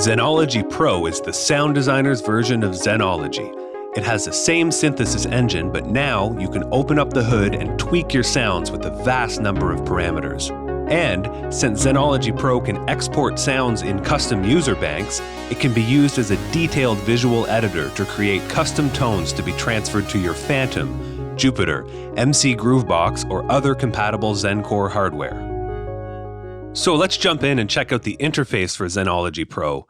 ZENOLOGY Pro is the sound designer's version of ZENOLOGY. It has the same synthesis engine, but now you can open up the hood and tweak your sounds with a vast number of parameters. And since ZENOLOGY Pro can export sounds in custom user banks, it can be used as a detailed visual editor to create custom tones to be transferred to your Phantom, Jupiter, MC Groovebox, or other compatible ZEN-Core hardware. So let's jump in and check out the interface for ZENOLOGY Pro.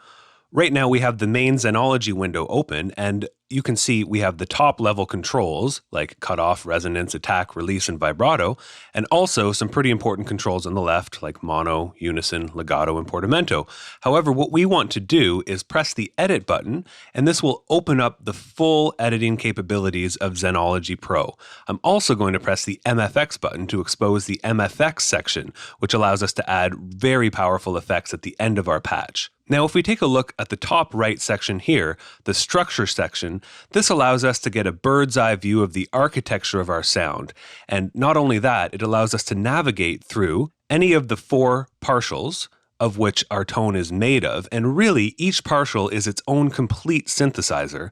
Right now we have the main ZENOLOGY window open, and you can see we have the top level controls like cutoff, resonance, attack, release, and vibrato, and also some pretty important controls on the left like mono, unison, legato, and portamento. However, what we want to do is press the edit button, and this will open up the full editing capabilities of ZENOLOGY Pro. I'm also going to press the MFX button to expose the MFX section, which allows us to add very powerful effects at the end of our patch. Now, if we take a look at the top right section here, the structure section, this allows us to get a bird's eye view of the architecture of our sound. And not only that, it allows us to navigate through any of the four partials of which our tone is made of. And really, each partial is its own complete synthesizer.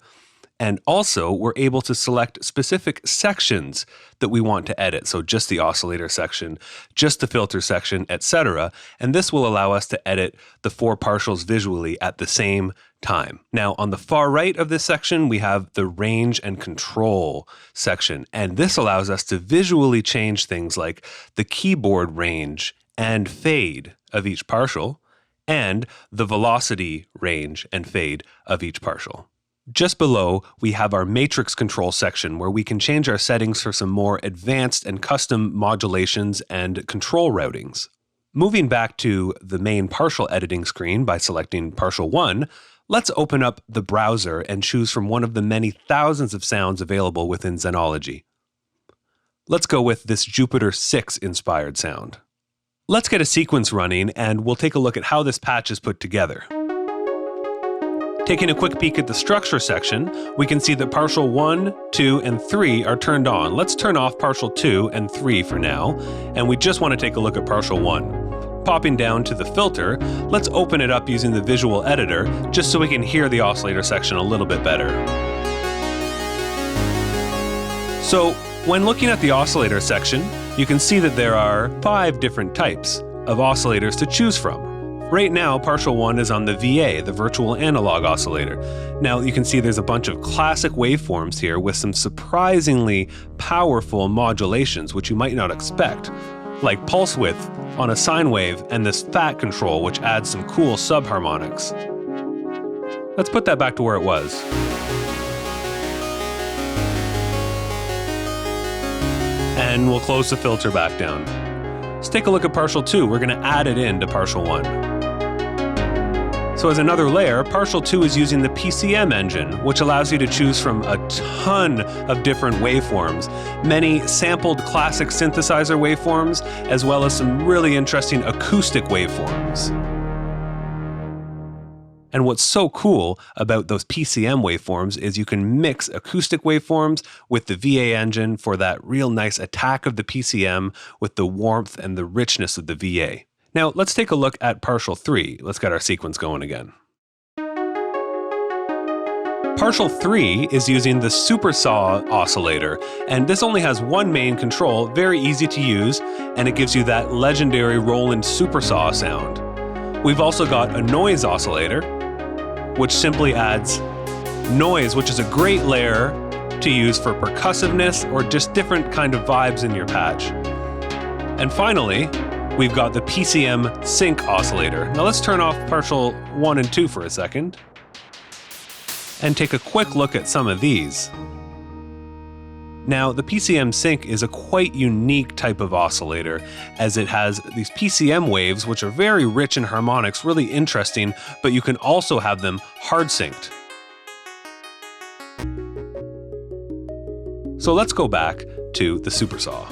And also, we're able to select specific sections that we want to edit. So just the oscillator section, just the filter section, etc. And this will allow us to edit the four partials visually at the same time. Now, on the far right of this section, we have the range and control section. And this allows us to visually change things like the keyboard range and fade of each partial, and the velocity range and fade of each partial. Just below, we have our matrix control section where we can change our settings for some more advanced and custom modulations and control routings. Moving back to the main partial editing screen by selecting partial 1, let's open up the browser and choose from one of the many thousands of sounds available within ZENOLOGY. Let's go with this Jupiter 6 inspired sound. Let's get a sequence running and we'll take a look at how this patch is put together. Taking a quick peek at the structure section, we can see that partial 1, 2, and 3 are turned on. Let's turn off partial 2 and 3 for now, and we just want to take a look at partial 1. Popping down to the filter, let's open it up using the visual editor, just so we can hear the oscillator section a little bit better. So, when looking at the oscillator section, you can see that there are 5 different types of oscillators to choose from. Right now, partial 1 is on the VA, the virtual analog oscillator. Now, you can see there's a bunch of classic waveforms here with some surprisingly powerful modulations, which you might not expect, like pulse width on a sine wave and this fat control, which adds some cool subharmonics. Let's put that back to where it was. And we'll close the filter back down. Let's take a look at partial 2. We're going to add it into partial 1. So as another layer, partial 2 is using the PCM engine, which allows you to choose from a ton of different waveforms, many sampled classic synthesizer waveforms, as well as some really interesting acoustic waveforms. And what's so cool about those PCM waveforms is you can mix acoustic waveforms with the VA engine for that real nice attack of the PCM with the warmth and the richness of the VA. Now, let's take a look at partial 3. Let's get our sequence going again. Partial 3 is using the Super Saw oscillator, and this only has one main control, very easy to use, and it gives you that legendary Roland Super Saw sound. We've also got a noise oscillator, which simply adds noise, which is a great layer to use for percussiveness or just different kind of vibes in your patch. And finally, we've got the PCM sync oscillator. Now let's turn off partial 1 and 2 for a second and take a quick look at some of these. Now, the PCM sync is a quite unique type of oscillator as it has these PCM waves which are very rich in harmonics, really interesting, but you can also have them hard synced. So let's go back to the Super Saw.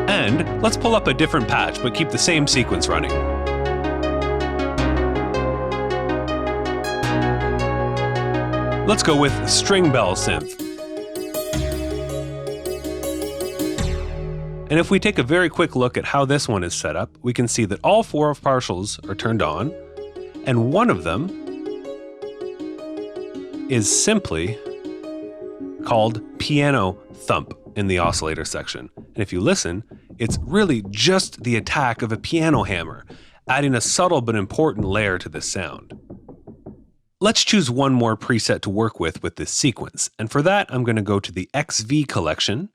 And let's pull up a different patch, but keep the same sequence running. Let's go with String Bell Synth. And if we take a very quick look at how this one is set up, we can see that all 4 of partials are turned on, and one of them is simply called piano thump in the oscillator section. And if you listen, it's really just the attack of a piano hammer, adding a subtle but important layer to this sound. Let's choose one more preset to work with this sequence. And for that, I'm going to go to the XV collection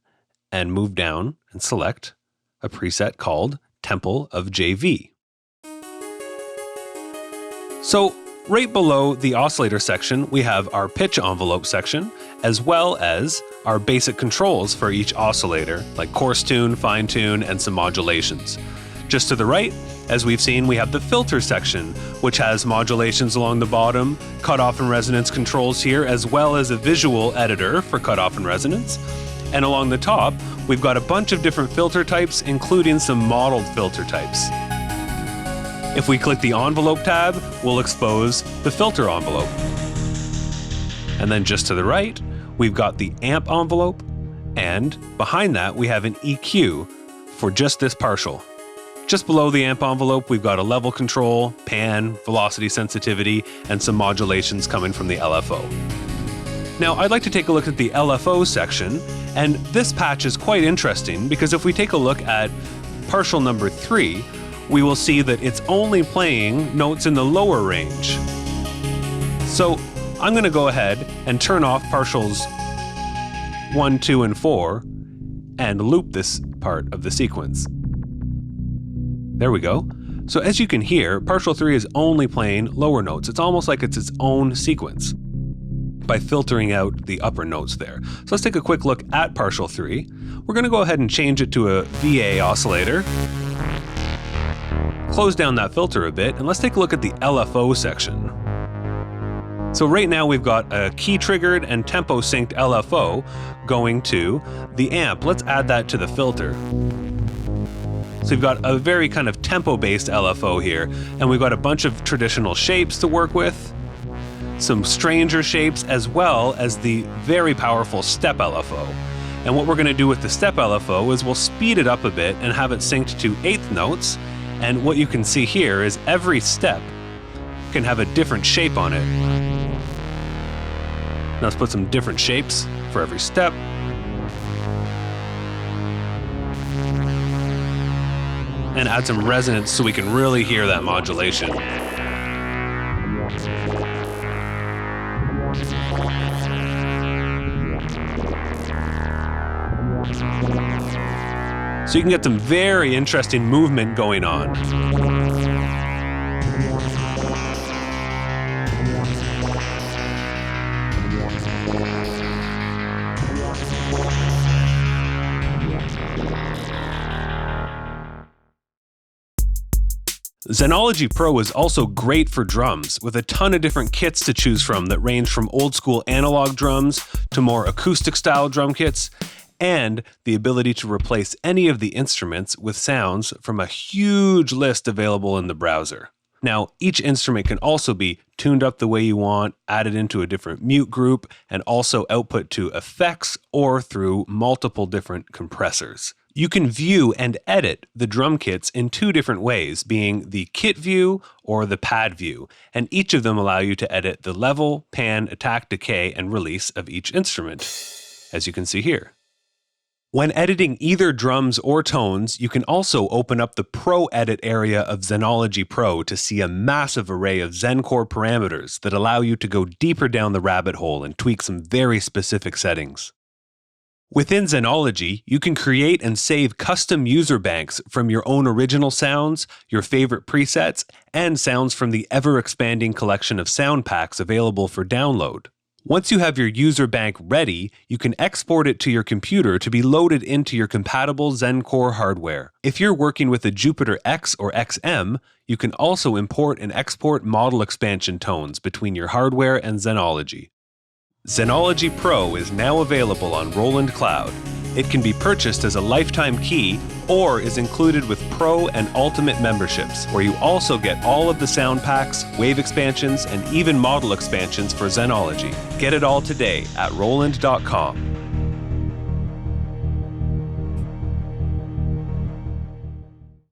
and move down and select a preset called Temple of JV. So right below the oscillator section, we have our pitch envelope section, as well as our basic controls for each oscillator, like coarse tune, fine tune, and some modulations. Just to the right, as we've seen, we have the filter section, which has modulations along the bottom, cutoff and resonance controls here, as well as a visual editor for cutoff and resonance. And along the top, we've got a bunch of different filter types, including some modeled filter types. If we click the envelope tab, we'll expose the filter envelope. And then just to the right, we've got the amp envelope, and behind that, we have an EQ for just this partial. Just below the amp envelope, we've got a level control, pan, velocity sensitivity, and some modulations coming from the LFO. Now, I'd like to take a look at the LFO section, and this patch is quite interesting because if we take a look at partial number 3, we will see that it's only playing notes in the lower range. So I'm going to go ahead and turn off partials 1, 2, and 4 and loop this part of the sequence. There we go. So as you can hear, partial 3 is only playing lower notes. It's almost like it's its own sequence by filtering out the upper notes there. So let's take a quick look at partial 3. We're going to go ahead and change it to a VA oscillator. Close down that filter a bit, and let's take a look at the LFO section. So right now we've got a key-triggered and tempo-synced LFO going to the amp. Let's add that to the filter. So we've got a very kind of tempo-based LFO here, and we've got a bunch of traditional shapes to work with, some stranger shapes, as well as the very powerful Step LFO. And what we're going to do with the Step LFO is we'll speed it up a bit and have it synced to 8th notes. And what you can see here is every step can have a different shape on it. Now let's put some different shapes for every step. And add some resonance so we can really hear that modulation. So you can get some very interesting movement going on. ZENOLOGY Pro is also great for drums, with a ton of different kits to choose from that range from old school analog drums to more acoustic style drum kits, and the ability to replace any of the instruments with sounds from a huge list available in the browser. Now, each instrument can also be tuned up the way you want, added into a different mute group, and also output to effects or through multiple different compressors. You can view and edit the drum kits in 2 different ways, being the kit view or the pad view, and each of them allow you to edit the level, pan, attack, decay, and release of each instrument, as you can see here. When editing either drums or tones, you can also open up the Pro Edit area of ZENOLOGY Pro to see a massive array of ZEN-Core parameters that allow you to go deeper down the rabbit hole and tweak some very specific settings. Within ZENOLOGY, you can create and save custom user banks from your own original sounds, your favorite presets, and sounds from the ever-expanding collection of sound packs available for download. Once you have your user bank ready, you can export it to your computer to be loaded into your compatible ZEN-Core hardware. If you're working with a Jupiter X or XM, you can also import and export model expansion tones between your hardware and ZENOLOGY. ZENOLOGY Pro is now available on Roland Cloud. It can be purchased as a lifetime key or is included with Pro and Ultimate memberships, where you also get all of the sound packs, wave expansions, and even model expansions for ZENOLOGY. Get it all today at roland.com.